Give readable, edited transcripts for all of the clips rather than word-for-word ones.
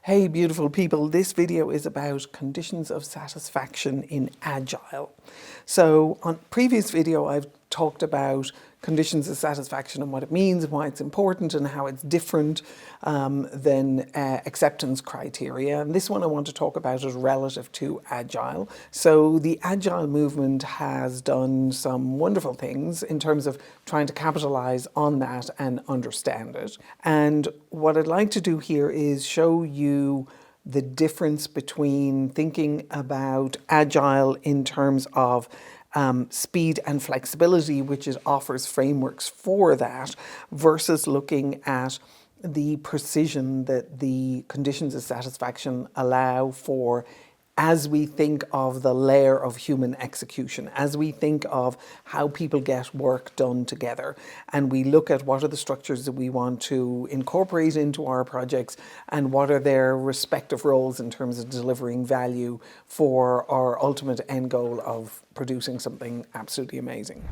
Hey beautiful people, this video is about conditions of satisfaction in Agile. So on previous video I've talked about conditions of satisfaction and what it means and why it's important and how it's different than acceptance criteria. And this one I want to talk about is relative to Agile. So the Agile movement has done some wonderful things in terms of trying to capitalize on that and understand it. And what I'd like to do here is show you the difference between thinking about Agile in terms of speed and flexibility, which it offers frameworks for that, versus looking at the precision that the conditions of satisfaction allow for as we think of the layer of human execution, as we think of how people get work done together, and we look at what are the structures that we want to incorporate into our projects and what are their respective roles in terms of delivering value for our ultimate end goal of producing something absolutely amazing.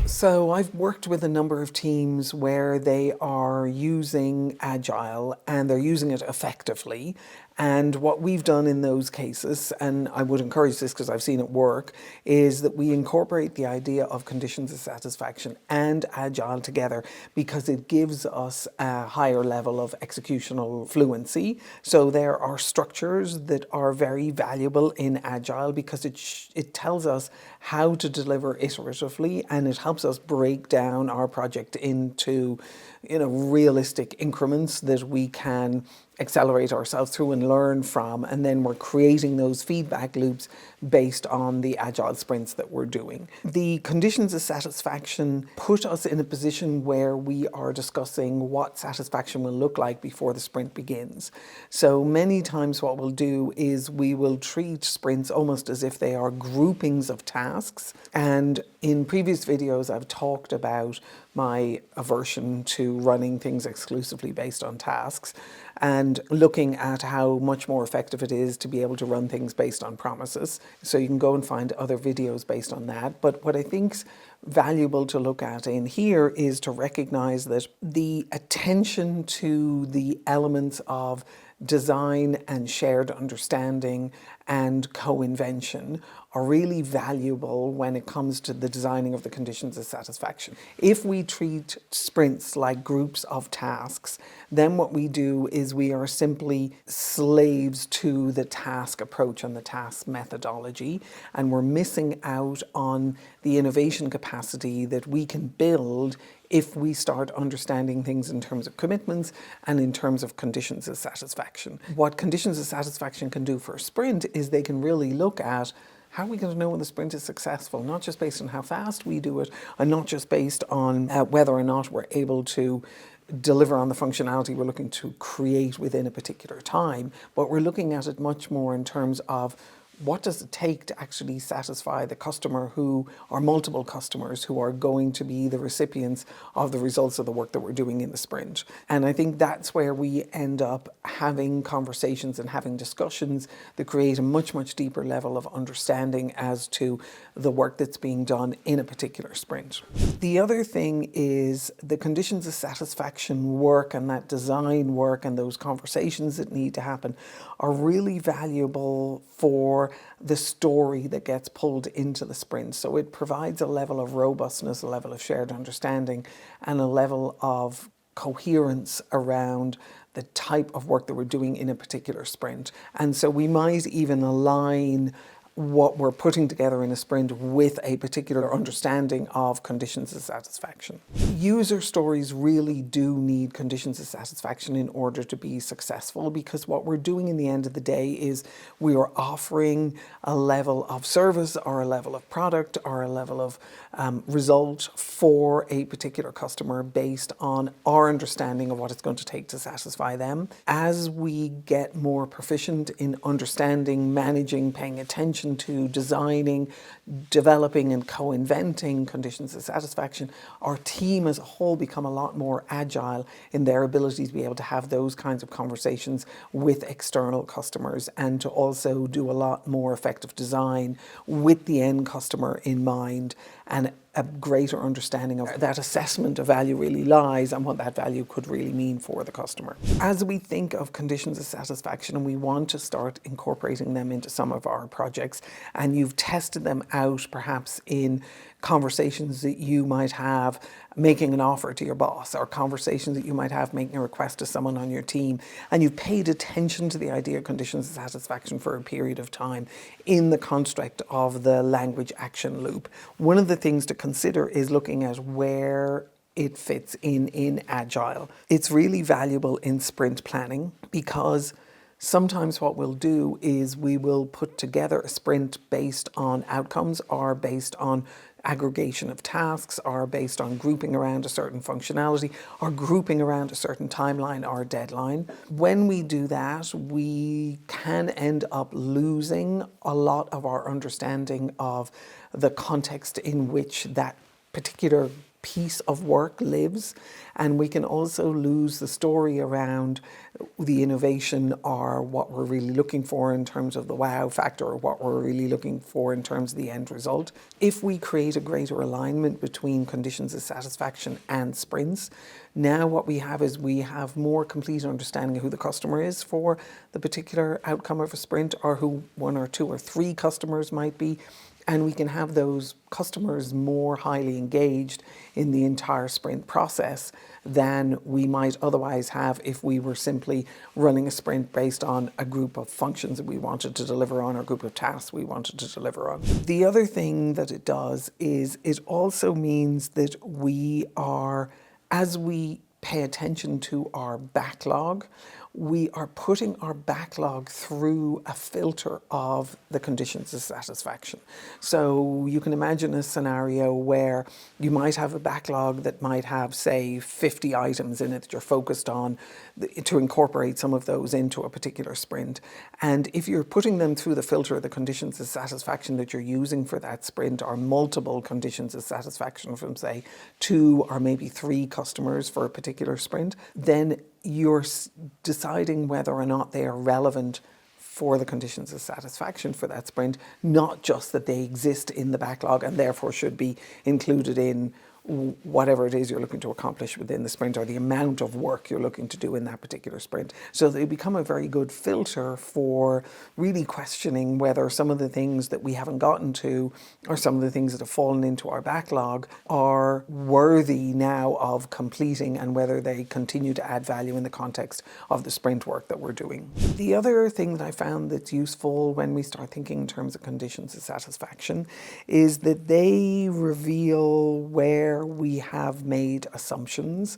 So I've worked with a number of teams where they are using Agile and they're using it effectively. And what we've done in those cases, and I would encourage this because I've seen it work, is that we incorporate the idea of conditions of satisfaction and Agile together because it gives us a higher level of executional fluency. So there are structures that are very valuable in Agile because it tells us how to deliver iteratively, and it helps us break down our project into realistic increments that we can accelerate ourselves through and learn from, and then we're creating those feedback loops based on the Agile sprints that we're doing. The conditions of satisfaction put us in a position where we are discussing what satisfaction will look like before the sprint begins. So many times what we'll do is we will treat sprints almost as if they are groupings of tasks, and in previous videos I've talked about my aversion to running things exclusively based on tasks and looking at how much more effective it is to be able to run things based on promises. So you can go and find other videos based on that. But what I think's valuable to look at in here is to recognize that the attention to the elements of design and shared understanding and co-invention are really valuable when it comes to the designing of the conditions of satisfaction. If we treat sprints like groups of tasks, then what we do is we are simply slaves to the task approach and the task methodology, and we're missing out on the innovation capacity that we can build if we start understanding things in terms of commitments and in terms of conditions of satisfaction. What conditions of satisfaction can do for a sprint is they can really look at how are we going to know when the sprint is successful, not just based on how fast we do it, and not just based on whether or not we're able to deliver on the functionality we're looking to create within a particular time, but we're looking at it much more in terms of what does it take to actually satisfy the customer who are multiple customers who are going to be the recipients of the results of the work that we're doing in the sprint. And I think that's where we end up having conversations and having discussions that create a much, much deeper level of understanding as to the work that's being done in a particular sprint. The other thing is the conditions of satisfaction work and that design work and those conversations that need to happen are really valuable for the story that gets pulled into the sprint. So it provides a level of robustness, a level of shared understanding, and a level of coherence around the type of work that we're doing in a particular sprint. And so we might even align what we're putting together in a sprint with a particular understanding of conditions of satisfaction. User stories really do need conditions of satisfaction in order to be successful, because what we're doing in the end of the day is we are offering a level of service or a level of product or a level of result for a particular customer based on our understanding of what it's going to take to satisfy them. As we get more proficient in understanding, managing, paying attention to designing, developing and co-inventing conditions of satisfaction, our team as a whole become a lot more agile in their ability to be able to have those kinds of conversations with external customers and to also do a lot more effective design with the end customer in mind, and a greater understanding of that assessment of value really lies and what that value could really mean for the customer. As we think of conditions of satisfaction and we want to start incorporating them into some of our projects, and you've tested them out perhaps in conversations that you might have making an offer to your boss, or conversations that you might have making a request to someone on your team, and you've paid attention to the idea of conditions of satisfaction for a period of time in the construct of the language action loop. One of the things to consider is looking at where it fits in Agile. It's really valuable in sprint planning, because sometimes what we'll do is we will put together a sprint based on outcomes, or based on aggregation of tasks, or based on grouping around a certain functionality, or grouping around a certain timeline or deadline. When we do that, we can end up losing a lot of our understanding of the context in which that particular piece of work lives, and we can also lose the story around the innovation, or what we're really looking for in terms of the wow factor, or what we're really looking for in terms of the end result. If we create a greater alignment between conditions of satisfaction and sprints, now what we have is we have more complete understanding of who the customer is for the particular outcome of a sprint, or who one or two or three customers might be. And we can have those customers more highly engaged in the entire sprint process than we might otherwise have if we were simply running a sprint based on a group of functions that we wanted to deliver on, or a group of tasks we wanted to deliver on. The other thing that it does is it also means that we are, as we pay attention to our backlog, we are putting our backlog through a filter of the conditions of satisfaction. So you can imagine a scenario where you might have a backlog that might have, say, 50 items in it that you're focused on to incorporate some of those into a particular sprint. And if you're putting them through the filter of the conditions of satisfaction that you're using for that sprint, or multiple conditions of satisfaction from, say, 2 or maybe 3 customers for a particular sprint, then you're deciding whether or not they are relevant for the conditions of satisfaction for that sprint, not just that they exist in the backlog and therefore should be included in whatever it is you're looking to accomplish within the sprint, or the amount of work you're looking to do in that particular sprint. So they become a very good filter for really questioning whether some of the things that we haven't gotten to, or some of the things that have fallen into our backlog, are worthy now of completing, and whether they continue to add value in the context of the sprint work that we're doing. The other thing that I found that's useful when we start thinking in terms of conditions of satisfaction is that they reveal where we have made assumptions,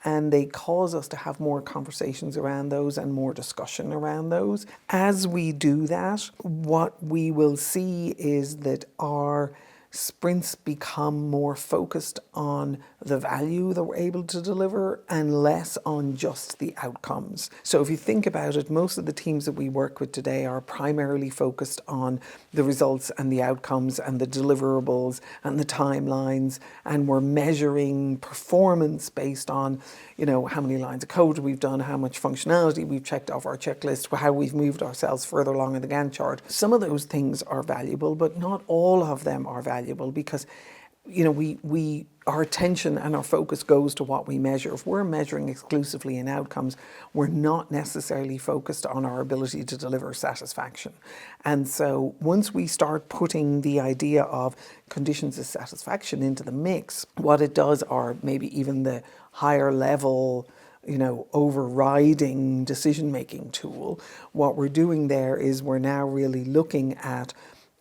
and they cause us to have more conversations around those and more discussion around those. As we do that, what we will see is that our sprints become more focused on the value that we're able to deliver and less on just the outcomes. So if you think about it, most of the teams that we work with today are primarily focused on the results and the outcomes and the deliverables and the timelines, and we're measuring performance based on, you know, how many lines of code we've done, how much functionality we've checked off our checklist, how we've moved ourselves further along in the Gantt chart. Some of those things are valuable, but not all of them are valuable, because you know, our attention and our focus goes to what we measure. If we're measuring exclusively in outcomes, we're not necessarily focused on our ability to deliver satisfaction. And so once we start putting the idea of conditions of satisfaction into the mix, what it does, or maybe even the higher level, you know, overriding decision-making tool, what we're doing there is we're now really looking at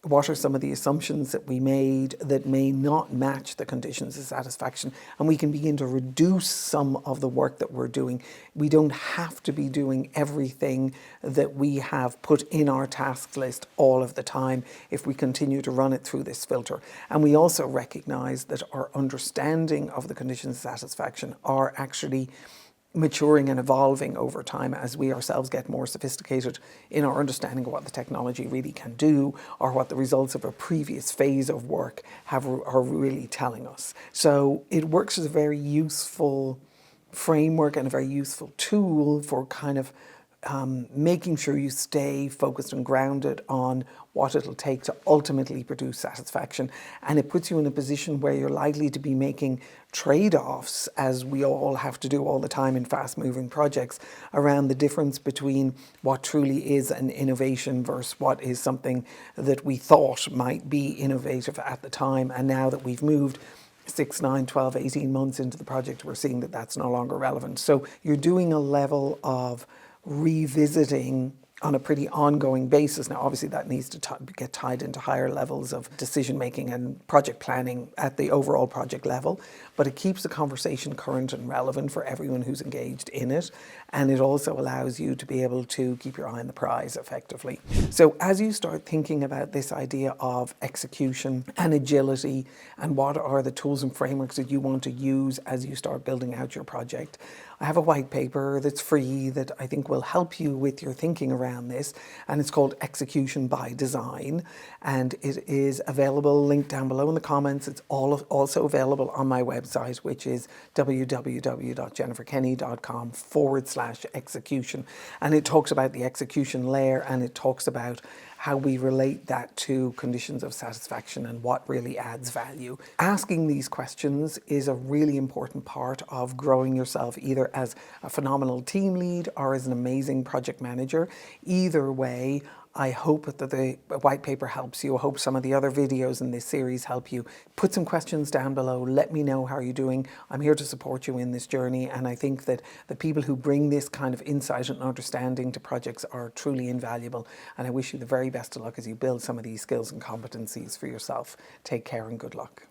what are some of the assumptions that we made that may not match the conditions of satisfaction, and we can begin to reduce some of the work that we're doing. We don't have to be doing everything that we have put in our task list all of the time if we continue to run it through this filter. And we also recognize that our understanding of the conditions of satisfaction are actually maturing and evolving over time as we ourselves get more sophisticated in our understanding of what the technology really can do, or what the results of a previous phase of work are really telling us. So it works as a very useful framework and a very useful tool for kind of making sure you stay focused and grounded on what it'll take to ultimately produce satisfaction. And it puts you in a position where you're likely to be making trade-offs, as we all have to do all the time in fast-moving projects, around the difference between what truly is an innovation versus what is something that we thought might be innovative at the time. And now that we've moved 6, 9, 12, 18 months into the project, we're seeing that that's no longer relevant. So you're doing a level of revisiting on a pretty ongoing basis. Now, obviously, that needs to get tied into higher levels of decision making and project planning at the overall project level, but it keeps the conversation current and relevant for everyone who's engaged in it, and it also allows you to be able to keep your eye on the prize effectively. So as you start thinking about this idea of execution and agility and what are the tools and frameworks that you want to use as you start building out your project, I have a white paper that's free that I think will help you with your thinking around this, and it's called Execution by Design, and it is available, linked down below in the comments. It's also available on my website, which is www.jenniferkenny.com/execution, and it talks about the execution layer, and it talks about how we relate that to conditions of satisfaction and what really adds value. Asking these questions is a really important part of growing yourself, either as a phenomenal team lead or as an amazing project manager. Either way, I hope that the white paper helps you. I hope some of the other videos in this series help you. Put some questions down below. Let me know how you're doing. I'm here to support you in this journey, and I think that the people who bring this kind of insight and understanding to projects are truly invaluable, and I wish you the very best of luck as you build some of these skills and competencies for yourself. Take care and good luck.